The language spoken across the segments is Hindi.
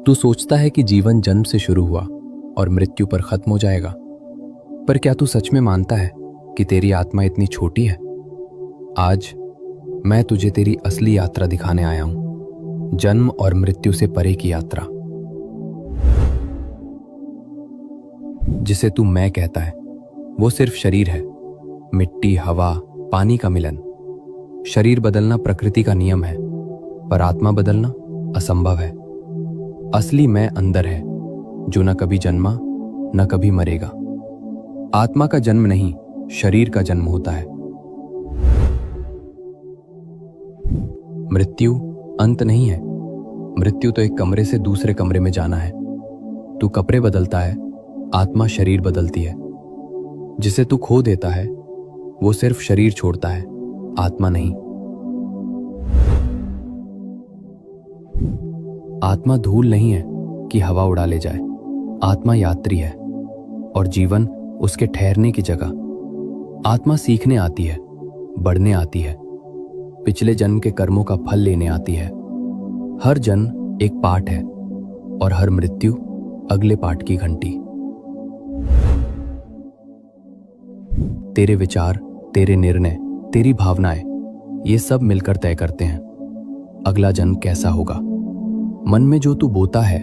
तू सोचता है कि जीवन जन्म से शुरू हुआ और मृत्यु पर खत्म हो जाएगा, पर क्या तू सच में मानता है कि तेरी आत्मा इतनी छोटी है? आज मैं तुझे तेरी असली यात्रा दिखाने आया हूं, जन्म और मृत्यु से परे की यात्रा, जिसे तू मैं कहता है वो सिर्फ शरीर है, मिट्टी, हवा, पानी का मिलन। शरीर बदलना प्रकृति का नियम है, पर आत्मा बदलना असंभव है। असली मैं अंदर है, जो न कभी जन्मा न कभी मरेगा। आत्मा का जन्म नहीं, शरीर का जन्म होता है। मृत्यु अंत नहीं है। मृत्यु तो एक कमरे से दूसरे कमरे में जाना है। तू कपड़े बदलता है, आत्मा शरीर बदलती है। जिसे तू खो देता है वो सिर्फ शरीर छोड़ता है, आत्मा नहीं। आत्मा धूल नहीं है कि हवा उड़ा ले जाए। आत्मा यात्री है और जीवन उसके ठहरने की जगह। आत्मा सीखने आती है, बढ़ने आती है, पिछले जन्म के कर्मों का फल लेने आती है। हर जन्म एक पाठ है और हर मृत्यु अगले पाठ की घंटी। तेरे विचार, तेरे निर्णय, तेरी भावनाएं, ये सब मिलकर तय करते हैं अगला जन्म कैसा होगा। मन में जो तू बोता है,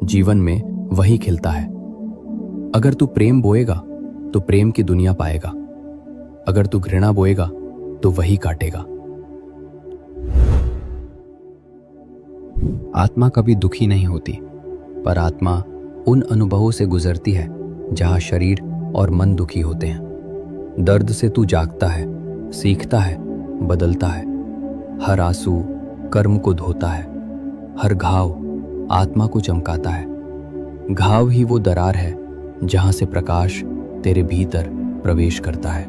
जीवन में वही खिलता है। अगर तू प्रेम बोएगा तो प्रेम की दुनिया पाएगा। अगर तू घृणा बोएगा तो वही काटेगा। आत्मा कभी दुखी नहीं होती, पर आत्मा उन अनुभवों से गुजरती है जहां शरीर और मन दुखी होते हैं। दर्द से तू जागता है, सीखता है, बदलता है। हर आंसू कर्म को धोता है, हर घाव आत्मा को चमकाता है। घाव ही वो दरार है जहां से प्रकाश तेरे भीतर प्रवेश करता है।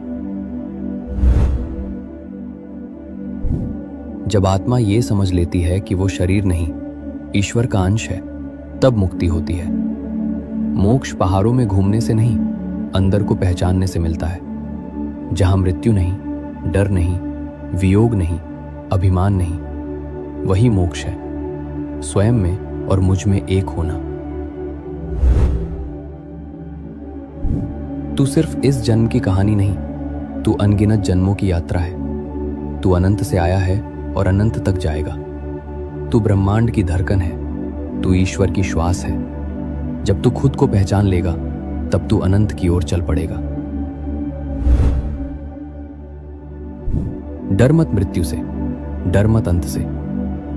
जब आत्मा ये समझ लेती है कि वो शरीर नहीं, ईश्वर का अंश है, तब मुक्ति होती है। मोक्ष पहाड़ों में घूमने से नहीं, अंदर को पहचानने से मिलता है। जहां मृत्यु नहीं, डर नहीं, वियोग नहीं, अभिमान नहीं, वही मोक्ष है। स्वयं में और मुझ में एक होना। तू सिर्फ इस जन्म की कहानी नहीं, तू अनगिनत जन्मों की यात्रा है। तू अनंत से आया है और अनंत तक जाएगा। तू ब्रह्मांड की धड़कन है, तू ईश्वर की श्वास है। जब तू खुद को पहचान लेगा, तब तू अनंत की ओर चल पड़ेगा। डर मत मृत्यु से, डर मत अंत से,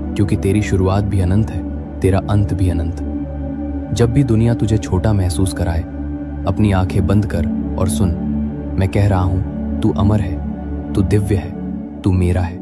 क्योंकि तेरी शुरुआत भी अनंत है, तेरा अंत भी अनंत। जब भी दुनिया तुझे छोटा महसूस कराए, अपनी आंखें बंद कर और सुन। मैं कह रहा हूं, तू अमर है, तू दिव्य है, तू मेरा है।